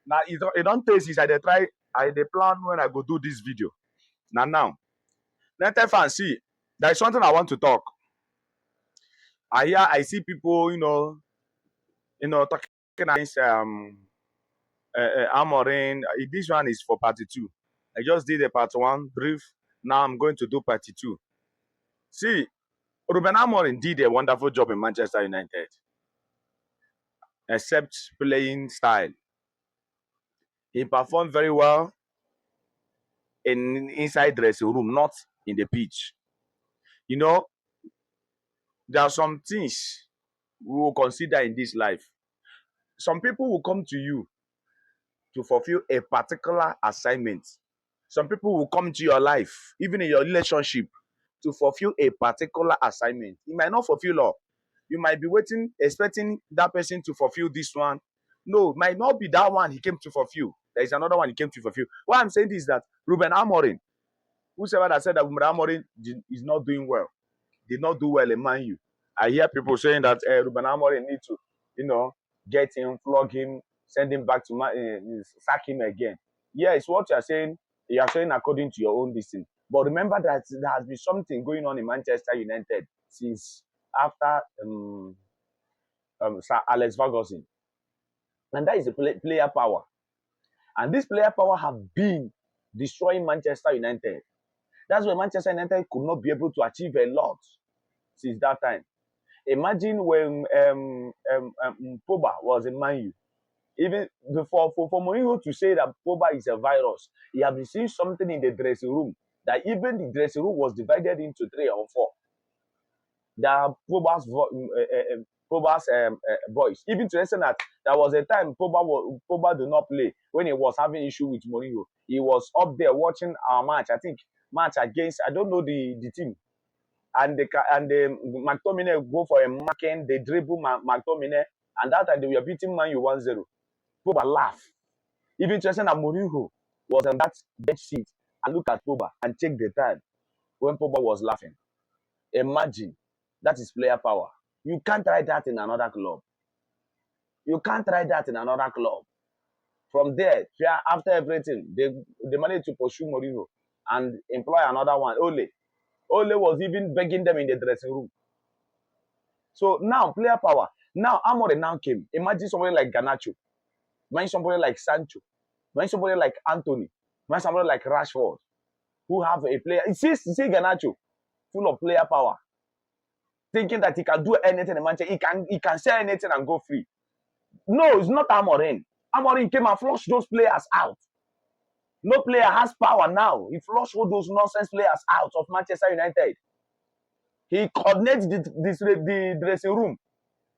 Now it don't taste it. I dey plan when I go do this video. Now. Let us fan see. There is something I want to talk. I see people, talking against Amorin. This one is for part 2. I just did a part 1 brief. Now I'm going to do part 2. See, Ruben Amorin did a wonderful job in Manchester United, except playing style. He performed very well in inside dressing room, not in the pitch. You know, there are some things we will consider in this life. Some people will come to you to fulfill a particular assignment. Some people will come to your life, even in your relationship, to fulfill a particular assignment. You might not fulfill all. You might be waiting, expecting that person to fulfill this one. No, it might not be that one he came to fulfill. There is another one he came to fulfill. What I'm saying is that Ruben Amorin, whosoever that said that Ruben Amorin is not doing well, did not do well in Man U. I hear people saying that Ruben Amorin need to, get him, flog him, send him back to sack him again. Yeah, it's what you are saying. You are saying according to your own destiny. But remember that there has been something going on in Manchester United since after Sir Alex Ferguson, and that is the player power. And this player power have been destroying Manchester United. That's why Manchester United could not be able to achieve a lot since that time. Imagine when Pogba was in Man U. Even before for Mourinho to say that Pogba is a virus, he had been seeing something in the dressing room that even the dressing room was divided into 3 or 4. There are Pogba's boys. Even to listen that there was a time Pogba did not play when he was having issue with Mourinho. He was up there watching our match. I think match against, I don't know the team. And the McTominay go for a marking, they dribble McTominay, and that time they were beating Man U 1-0. Pogba laugh. Even Chelsea and Mourinho was on that bench seat and look at Pogba and check the time when Pogba was laughing. Imagine, that is player power. You can't try that in another club. You can't try that in another club. From there, after everything, they managed to pursue Mourinho and employ another one, Ole. Ole was even begging them in the dressing room. So now, player power. Now, Amorin now came. Imagine somebody like Garnacho. Imagine somebody like Sancho. Imagine somebody like Anthony. Imagine somebody like Rashford, who have a player. See Garnacho, full of player power, thinking that he can do anything in Manchester. He can say anything and go free. No, it's not Amorin. Amorin came and flushed those players out. No player has power now. He flushed all those nonsense players out of Manchester United. He coordinates the dressing room.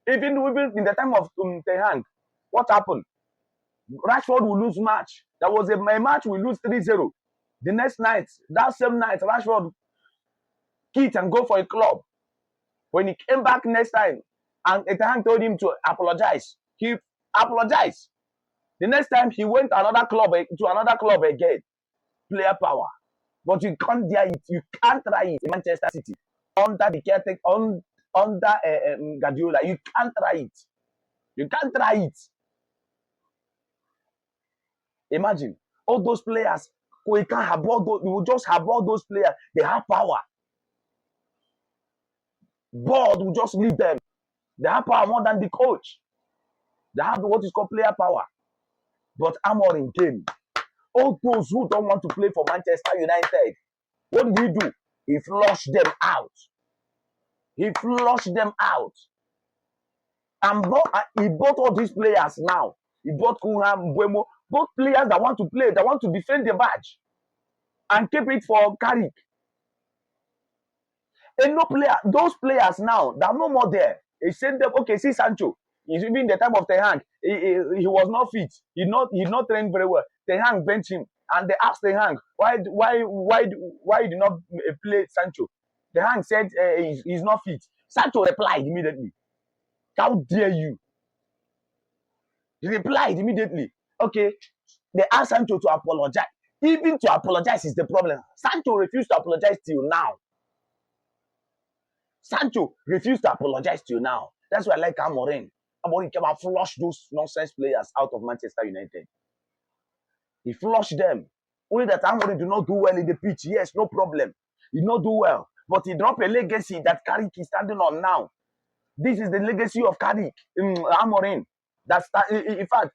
Even in the time of Ten Hag, what happened? Rashford will lose match. There was a match we lose 3-0. The next night, that same night, Rashford quit and go for a club. When he came back next time, and Ten Hag told him to apologize, he apologized. The next time he went to another club again. Player power. But you can't dare it. You can't try it in Manchester City under the caretaker, under Guardiola. You can't try it. You can't try it. Imagine all those players. We can't have all those. We will just have all those players. They have power. Board will just leave them. They have power more than the coach. They have what is called player power. But Amorin came. All those who don't want to play for Manchester United, what did he do? He flushed them out. He flushed them out. And he bought all these players now. He bought Cunha, Buemo, both players that want to play, that want to defend the badge and keep it for Carrick. And no player, those players now, they are no more there. He said them, okay, see Sancho. He's even the time of Ten Hag. He was not fit. He not trained very well. Ten Hag benched him. And they asked Ten Hag, why do not play Sancho? Ten Hag said he's not fit. Sancho replied immediately. How dare you? He replied immediately. Okay, they asked Sancho to apologize. Even to apologize is the problem. Sancho refused to apologize till now. Sancho refused to apologize till now. That's why I like Amorin. Amorin came and flushed those nonsense players out of Manchester United. He flushed them. Only that Amorin did not do well in the pitch. Yes, no problem. He did not do well. But he dropped a legacy that Carrick is standing on now. This is the legacy of Carrick, Amorin. That's in fact,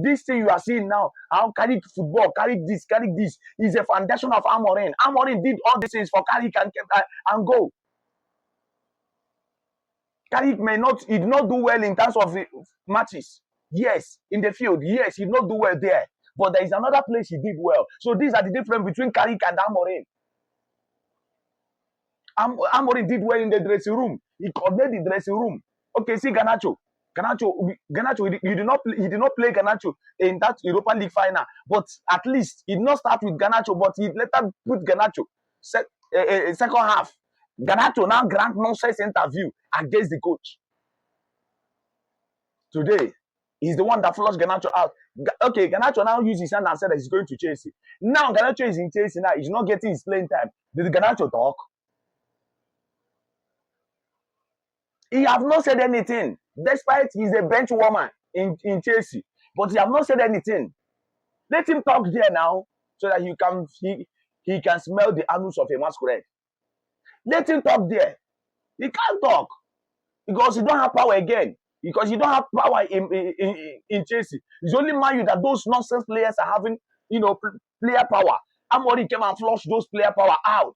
this thing you are seeing now, how Carrick football, Carrick this, is a foundation of Amorin. Amorin did all these things for Carrick and go. Carrick he did not do well in terms of the matches. Yes, in the field, yes, he did not do well there. But there is another place he did well. So these are the difference between Carrick and Amorin. Amorin did well in the dressing room. He coordinated the dressing room. Okay, see Garnacho. He did not play Garnacho in that Europa League final. But at least he did not start with Garnacho, but he later put Garnacho second half. Garnacho now grant nonsense interview against the coach. Today, he's the one that flushed Garnacho out. Okay, Garnacho now used his hand and said that he's going to Chelsea. Now Garnacho is in Chelsea now. He's not getting his playing time. Did Garnacho talk? He have not said anything, despite he's a bench woman in Chelsea. But he have not said anything. Let him talk there now, so that he can smell the anus of a masquerade. Let him talk there. He can't talk because he don't have power again. Because he don't have power in Chelsea. It's only Man U that those nonsense players are having, player power. Amorin came and flushed those player power out.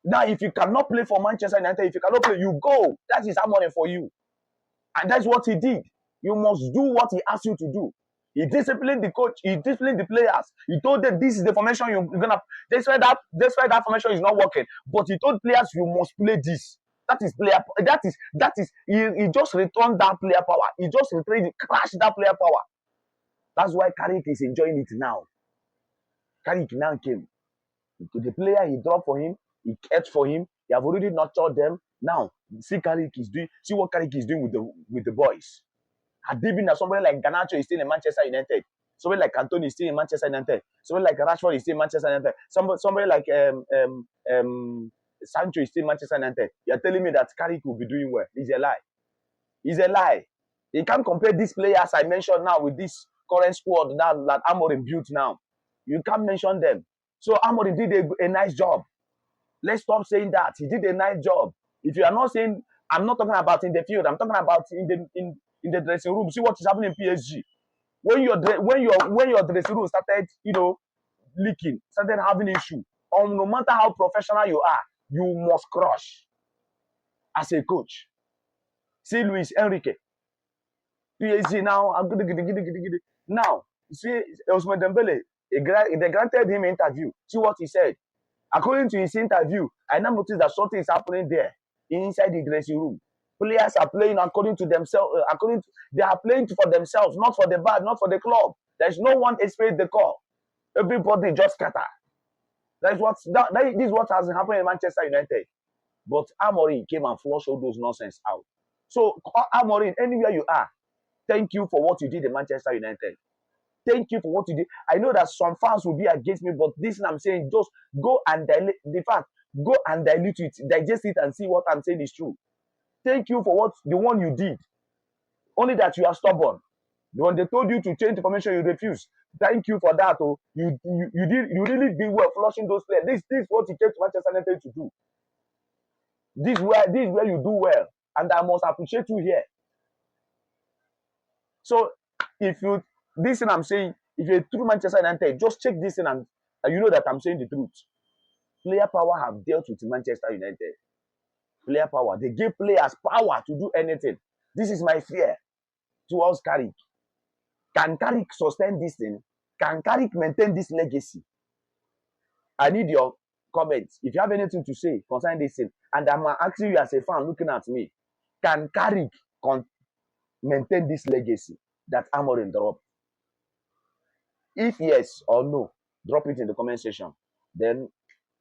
Now, if you cannot play for Manchester United, if you cannot play, you go. That is Amorin for you. And that's what he did. You must do what he asked you to do. He disciplined the coach. He disciplined the players. He told them this is the formation you're gonna. That's why that formation is not working. But he told players you must play this. That is player. That is. He just returned that player power. He just crashed that player power. That's why Carrick is enjoying it now. Carrick now came. The player he dropped for him, he kept for him. He have already nurtured them. Now see Carrick is doing. See what Carrick is doing with the boys. Had they been that somebody like Garnacho is still in Manchester United, somebody like Anthony is still in Manchester United, somebody like Rashford is still in Manchester United, somebody like Sancho is still in Manchester United. You are telling me that Carrick will be doing well? It's a lie. It's a lie. You can't compare these players I mentioned now with this current squad that Amorin built now. You can't mention them. So Amorin did a nice job. Let's stop saying that. He did a nice job. If you are not saying, I'm not talking about in the field, I'm talking about in the dressing room. See what is happening in PSG. When your dressing room started, leaking, started having issue, or no matter how professional you are, you must crush as a coach. See Luis Enrique. PSG now, now, see Ousmane Dembele, they granted him an interview. See what he said. According to his interview, I now noticed that something is happening there inside the dressing room. Players are playing according to themselves. They are playing for themselves, not for the bad, not for the club. There's no one expect the call. Everybody just scatter. This is what has happened in Manchester United. But Amorin came and flushed all those nonsense out. So Amorin, anywhere you are, thank you for what you did in Manchester United. Thank you for what you did. I know that some fans will be against me, but this I'm saying, just go and dilute the fact. Go and dilute it, digest it, and see what I'm saying is true. Thank you for the one you did. Only that you are stubborn. When they told you to change the formation, you refused. Thank you for that. Oh, you really did well flushing those players. This is what you came to Manchester United to do. This is where you do well, and I must appreciate you here. So this thing I'm saying, if you're a true Manchester United, just check this thing and you know that I'm saying the truth. Player power have dealt with Manchester United. Player power. They give players power to do anything. This is my fear towards Carrick. Can Carrick sustain this thing? Can Carrick maintain this legacy? I need your comments. If you have anything to say concerning this thing, and I'm asking you as a fan looking at me, can Carrick maintain this legacy that Amorin dropped? If yes or no, drop it in the comment section. Then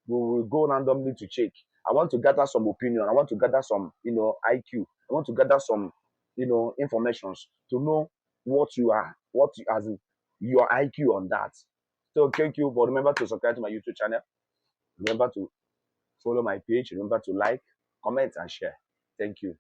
we will go randomly to check. I want to gather some opinion. I want to gather some, IQ. I want to gather some, informations to know what as in your IQ on that. So thank you. But remember to subscribe to my YouTube channel. Remember to follow my page. Remember to like, comment, and share. Thank you.